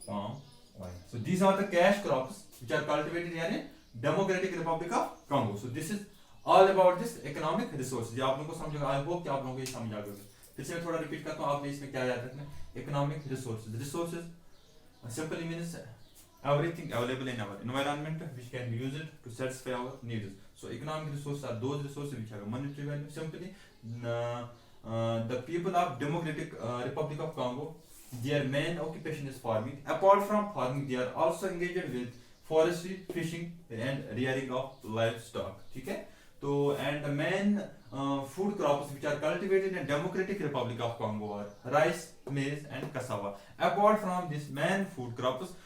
palm oil. So these are the cash crops which are cultivated here in Democratic Republic of Congo. So this is all about this economic resources. ये आप लोगों को समझ आई होप कि आप लोगों को ये समझ आ गया। फिर से मैं थोड़ा रिपीट करता हूँ, आपने इसमें क्या याद रखना है? Economic resources. Resources simply means everything available in our environment which can be used to satisfy our needs. So economic resources are those resources which have a monetary value. Simply the people of Democratic Republic of Congo, their main occupation is farming. Apart from farming, they are also engaged with forestry, fishing and rearing of livestock. ठीक है? तो and the main food crops which are cultivated in Democratic Republic of Congo are rice, maize and cassava. Apart from this main food crops,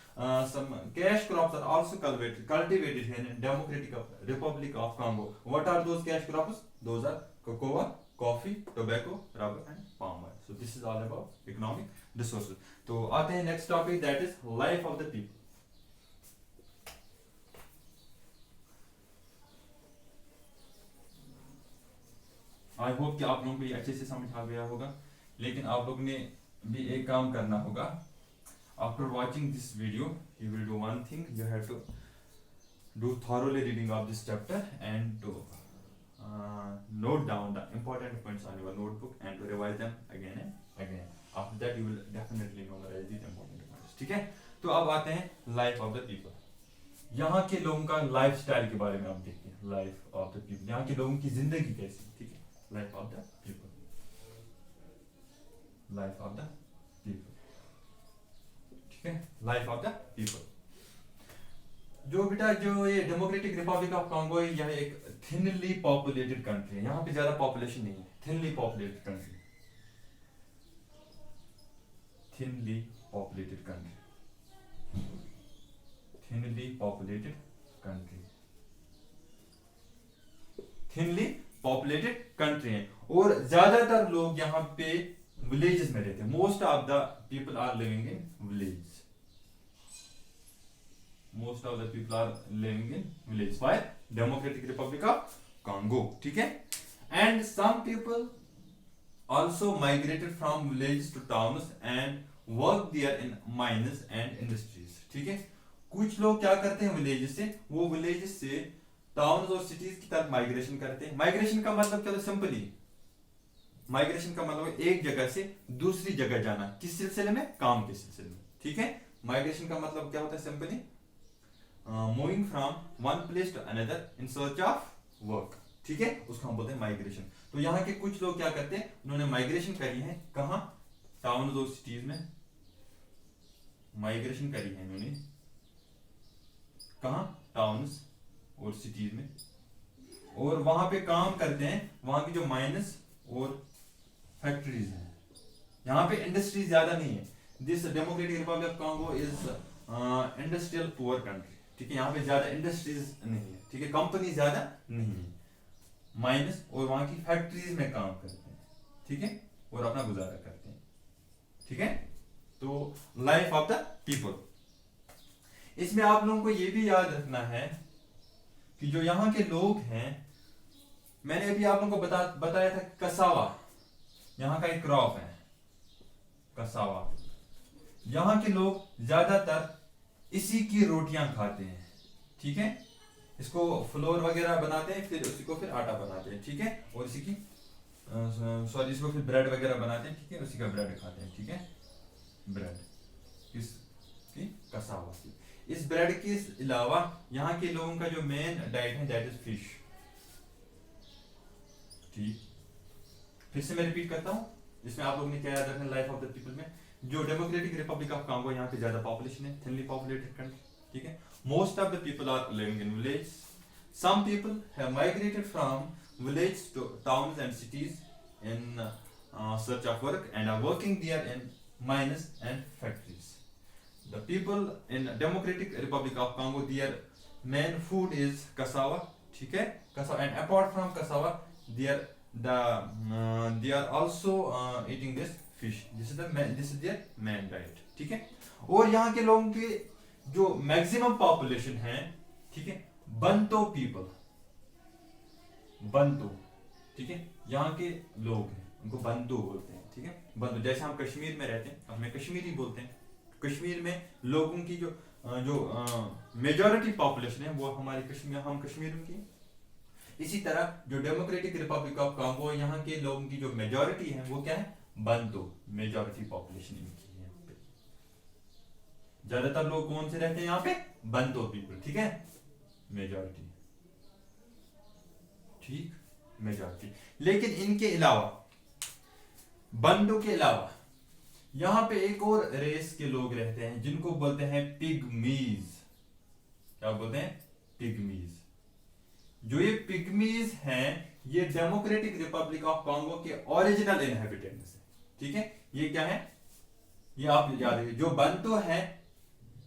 some cash crops are also cultivated here in Democratic Republic of Congo. What are those cash crops? Those are cocoa, coffee, tobacco, rubber and palm oil. So this is all about economic resources. तो आते हैं next topic, that is life of the people. I hope कि आप लोगों को ये अच्छे से समझ आ गया होगा, लेकिन आप लोग ने भी एक काम करना होगा। After watching this video, you will do one thing. You have to do thoroughly reading of this chapter and to note down the important points on your notebook and to revise them again and again. After that, you will definitely memorize these important points. ठीक है? तो अब आते हैं life of the people. यहाँ के लोगों का लाइफ स्टाइल के बारे में आप देखते हैं। लाइफ ऑफ द पीपल, यहाँ के लोगों की जिंदगी कैसी, ठीक है? Life of the people, life of the people, life of the people. जो बेटा जो ये डेमोक्रेटिक रिपब्लिक ऑफ कॉन्गो है, यह एक थिनली पॉपुलेटेड कंट्री है। यहाँ पे ज्यादा पॉपुलेशन नहीं है। Thinly populated country, thinly populated country, thinly populated country, thinly populated country है। और ज्यादातर लोग यहाँ पे विलेजेस में रहते हैं। Most of the people are living in village, most of the people are living in village. Why? Democratic Republic of Congo, ठीक है? And some people also migrated from village to towns and work there in mines and industries, ठीक है? कुछ लोग क्या करते हैं village से, वो विलेज से टाउन्स और सिटीज की तरफ माइग्रेशन करते हैं। माइग्रेशन का मतलब क्या होता है? सिंपली माइग्रेशन का मतलब एक जगह से दूसरी जगह जाना, किस सिलसिले में? काम के सिलसिले में, ठीक है? माइग्रेशन का मतलब क्या होता है? Simply moving from one place to another in search of work, ठीक है? उसको हम बोलते हैं माइग्रेशन। तो यहाँ के कुछ लोग क्या करते हैं, उन्होंने माइग्रेशन करी है। कहाँ? टाउन और सिटीज में माइग्रेशन करी है इन्होंने। कहाँ? टाउन्स और सिटीज में, और वहां पे काम करते हैं। वहां की जो माइनस और फैक्ट्रीज हैं, यहाँ पे इंडस्ट्रीज ज्यादा नहीं है। This Democratic Republic of Congo is industrial poor country, ठीक है? यहाँ पे ज्यादा इंडस्ट्रीज नहीं है, ठीक है? कंपनी ज्यादा नहीं है। माइनस और वहां की फैक्ट्रीज में काम करते हैं, ठीक है? और अपना गुजारा करते हैं, ठीक है? तो लाइफ ऑफ द पीपल, इसमें आप लोगों को ये भी याद रखना है कि जो यहाँ के लोग हैं, मैंने अभी आप लोगों को बताया था कसावा यहाँ का एक क्रॉप है, कसावा। यहाँ के लोग ज्यादातर इसी की रोटियां खाते हैं, ठीक है? इसको फ्लोर वगैरह बनाते हैं, फिर उसी को फिर आटा बनाते हैं, ठीक है? और इसी की सॉरी इसको फिर ब्रेड वगैरह बनाते हैं, ठीक है? उसी का ब्रेड खाते हैं, ठीक है? ब्रेड किस की? कसावा की। इस ब्रेड के अलावा यहाँ के लोगों का जो मेन डाइट है दैट इज फिश, ठीक? फिर से मैं रिपीट करता हूँ, इसमें आप लोगों ने क्या याद रखना लाइफ ऑफ द पीपल में। जो डेमोक्रेटिक रिपब्लिक ऑफ कॉन्गो, यहाँ पे ज्यादा पॉपुलेशन है, थिनली पॉपुलेटेड कंट्री, ठीक है? Most of the people are living in village. Some people have migrated from village to towns and cities in search of work and are working there in mines and factories. The people in Democratic Republic of Congo, their main food is cassava, ठीक है, cassava, and apart from cassava they are also eating this fish, this is their main diet, ठीक है। और यहाँ के लोगों के जो मैक्सिमम पॉपुलेशन है, ठीक है, बंतो पीपल, बंतो, ठीक है, यहाँ के लोग हैं उनको बंतो बोलते हैं, ठीक है, बंतो। जैसे हम कश्मीर में रहते हैं तो हमें कश्मीरी बोलते हैं। कश्मीर में लोगों की जो मेजॉरिटी पॉपुलेशन है वो हमारे कश्मीर, हम कश्मीर की। इसी तरह जो डेमोक्रेटिक रिपब्लिक ऑफ कांगो, यहाँ के लोगों की जो मेजॉरिटी है वो क्या है, बंतो, मेजॉरिटी पॉपुलेशन इनकी है यहाँ पे। ज्यादातर लोग कौन से रहते हैं यहाँ पे, बंतो पीपल, ठीक है, मेजॉरिटी, ठीक, मेजॉरिटी। लेकिन इनके अलावा, बंदो के अलावा यहां पे एक और रेस के लोग रहते हैं जिनको बोलते हैं पिग्मीज। क्या बोलते हैं, पिग्मीज। जो ये पिग्मीज हैं ये डेमोक्रेटिक रिपब्लिक ऑफ कांगो के ओरिजिनल इनहेबिटेंट्स हैं, ठीक है। ये क्या है, ये आप याद रखिए, जो बंतो है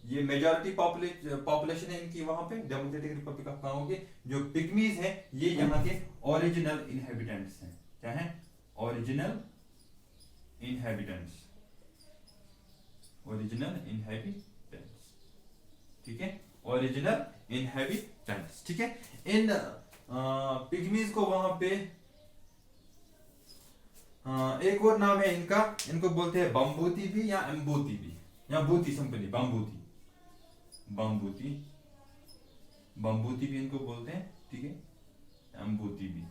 ये मेजॉरिटी पॉपुलेशन है इनकी वहां पे डेमोक्रेटिक रिपब्लिक ऑफ कांगो के। जो पिग्मीज है ये यहाँ के ओरिजिनल इनहेबिटेंट्स हैं। क्या है, ओरिजिनल इनहेबिटेंट्स, ओरिजिनल इनहेबिटेंट्स, ठीक है, ओरिजिनल इनहेबिटेंट्स, ठीक है। इन पिग्मीज को वहां पे एक और नाम है इनका, इनको बोलते हैं बम्बूती भी या एम्बूती भी, या बूती सिंपली, बम्बूती, बम्बूती, बम्बूती भी इनको बोलते हैं, ठीक है, एम्बूती भी,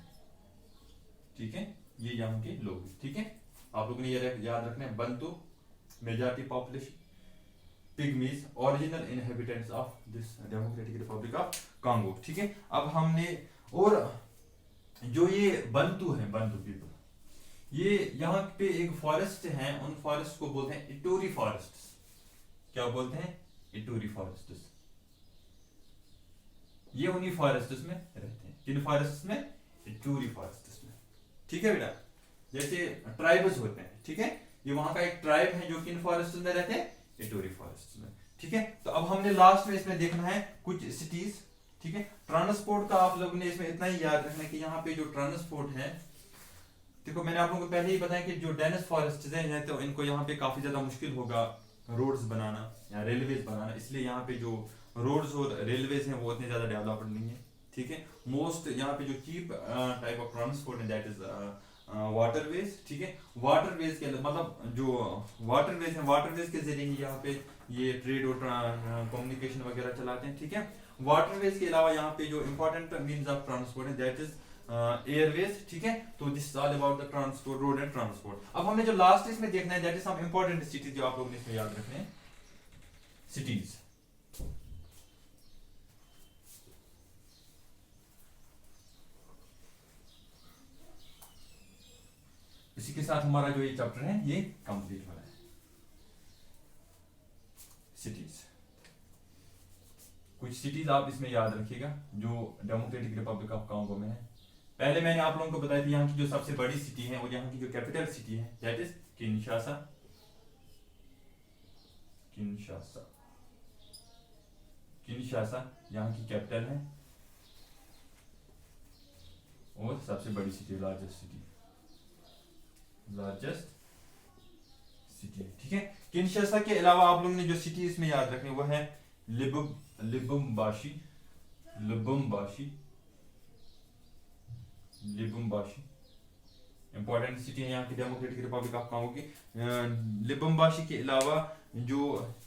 ठीक है। ये यहाँ के लोग, ठीक है। आप लोगों ने ये याद रखना है, Bantu majority population, Pygmies original inhabitants of this Democratic Republic of Congo, ठीक है। अब हमने, और जो ये बंतु है, बंतु पीपल, ये यहाँ पे एक फॉरेस्ट है, उन फॉरेस्ट को बोलते हैं इटोरी फॉरेस्ट। क्या बोलते हैं, इटोरी फॉरेस्ट। ये उन्हीं फॉरेस्ट में रहते हैं, किन फॉरेस्ट में, इटोरी फॉरेस्ट में, ठीक है बेटा। जैसे ट्राइब्स होते हैं, ठीक है, ये वहां का एक ट्राइब है जो किन फॉरेस्ट में रहते हैं, इटोरी फॉरेस्ट में, ठीक है। तो अब हमने लास्ट में इसमें देखना है कुछ सिटीज, ठीक है। ट्रांसपोर्ट का आप लोगों ने इसमें इतना ही याद रखना है कि यहाँ पे जो ट्रांसपोर्ट है, देखो मैंने आप लोगों को पहले ही बताया कि जो डेनिस फॉरेस्ट है तो इनको यहाँ पे काफी ज्यादा मुश्किल होगा रोड्स बनाना या रेलवेज बनाना, इसलिए यहाँ पे जो रोड्स और रेलवेज हैं वो इतने ज्यादा डेवलप्ड नहीं है, ठीक है। मोस्ट यहाँ पे जो चीप टाइप ऑफ ट्रांसपोर्ट है दैट इज वाटरवेज, ठीक है। वाटरवेज के मतलब जो वाटरवेज है, वाटरवेज के जरिए ही यहाँ पे ये ट्रेड और कम्युनिकेशन वगैरह चलाते हैं, ठीक है। वाटरवेज के अलावा यहाँ पे जो इंपॉर्टेंट मीन्स ऑफ ट्रांसपोर्ट है दैट इज एयरवेज, ठीक है। तो this is all about the transport, road and transport. अब हमने जो लास्ट इसमें देखना है that is some important cities जो आप लोगों ने इसमें याद रखने हैं, सिटीज। इसी के साथ हमारा जो ये चैप्टर है ये कंप्लीट हो रहा है। सिटीज, कुछ सिटीज आप इसमें याद रखिएगा जो डेमोक्रेटिक रिपब्लिक ऑफ कांगो में है। पहले मैंने आप लोगों को बताया था यहाँ की जो सबसे बड़ी सिटी है और यहाँ की जो कैपिटल सिटी है that is Kinshasa, Kinshasa, Kinshasa यहाँ की कैपिटल है और सबसे बड़ी city, largest city, largest city, ठीक है। किनशासा के अलावा आप लोगों ने जो सिटी इसमें याद रखनी वो है लिबुम्बाशी, लिबुम्बाशी, लिबुम्बाशी इंपॉर्टेंट सिटी है यहाँ की डेमोक्रेटिक रिपब्लिक ऑफ कांगो की। लिबुम्बाशी के अलावा जो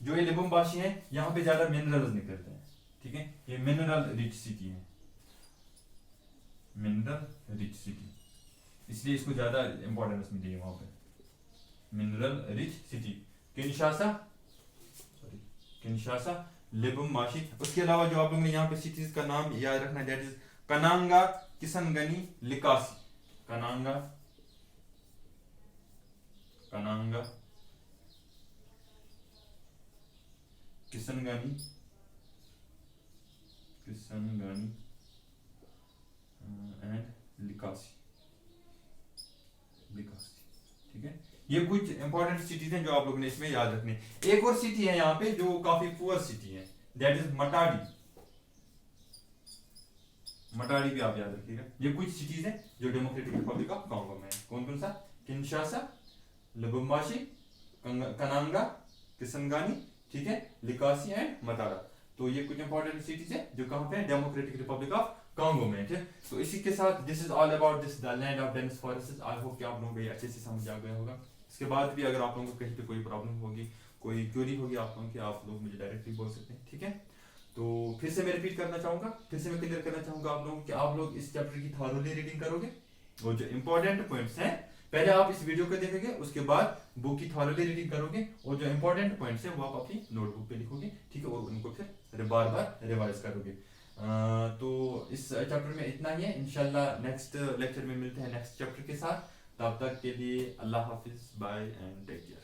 जो ये लिबुम्बाशी है यहाँ पे ज्यादा मिनरल्स निकलते हैं, ठीक है। ये मिनरल रिच सिटी है, मिनरल रिच सिटी, इसलिए इसको ज्यादा इंपॉर्टेंस मिली है वहां पे, mineral rich city. Kinshasa, sorry Kinshasa, Lubumbashi. उसके अलावा जो आप लोगों ने यहाँ पे सिटीज का नाम याद रखना दैट इज कनांगा, किसनगनी, लिकासी, कनांगा, कनांगा, किसनगनी, किसनगनी एंड लिकासी, लिकासी, ठीक है। ये कुछ इंपॉर्टेंट सिटीज हैं जो आप लोगों ने इसमें याद रखनी। एक और सिटी है यहाँ पे जो काफी पुअर सिटी है दैट इज मटाडी, मटाड़ी भी आप याद रखिएगा। ये कुछ सिटीज है जो डेमोक्रेटिक रिपब्लिक ऑफ कॉन्गो में है। कौन कौन सा? किनशासा, लुबुम्बाशी, कनांगा, किसंगानी, ठीक है, लिकासी एंड मतारा। तो ये कुछ इंपॉर्टेंट सिटीज है जो कहाँ पे है? डेमोक्रेटिक रिपब्लिक ऑफ कॉन्गो में, ठीक। तो इसी के साथ this is all about this the land of dense forest. I hope कि आप लोगों को ये अच्छे से समझ आ गया होगा। इसके बाद भी अगर आप लोगों को कहीं पे कोई प्रॉब्लम होगी, कोई क्वेरी होगी आप लोगों की, आप लोग मुझे डायरेक्टली बोल सकते हैं, ठीक है। तो फिर से मैं रिपीट करना चाहूंगा, फिर से मैं क्लियर करना चाहूंगा आप लोगों को कि आप लोग इस चैप्टर की थॉरोली रीडिंग करोगे और जो इंपॉर्टेंट पॉइंट्स हैं पहले आप इस वीडियो को देखेंगे, उसके बाद बुक की थॉरोली रीडिंग करोगे और जो इंपॉर्टेंट पॉइंट्स हैं वो आप अपनी नोटबुक पे लिखोगे, ठीक है, और उनको फिर बार बार रिवाइज करोगे। तो इस चैप्टर में इतना ही है। इंशाल्लाह नेक्स्ट लेक्चर में मिलते हैं नेक्स्ट चैप्टर के साथ। तब तक के लिए अल्लाह हाफिज, बाय एंड टेक केयर।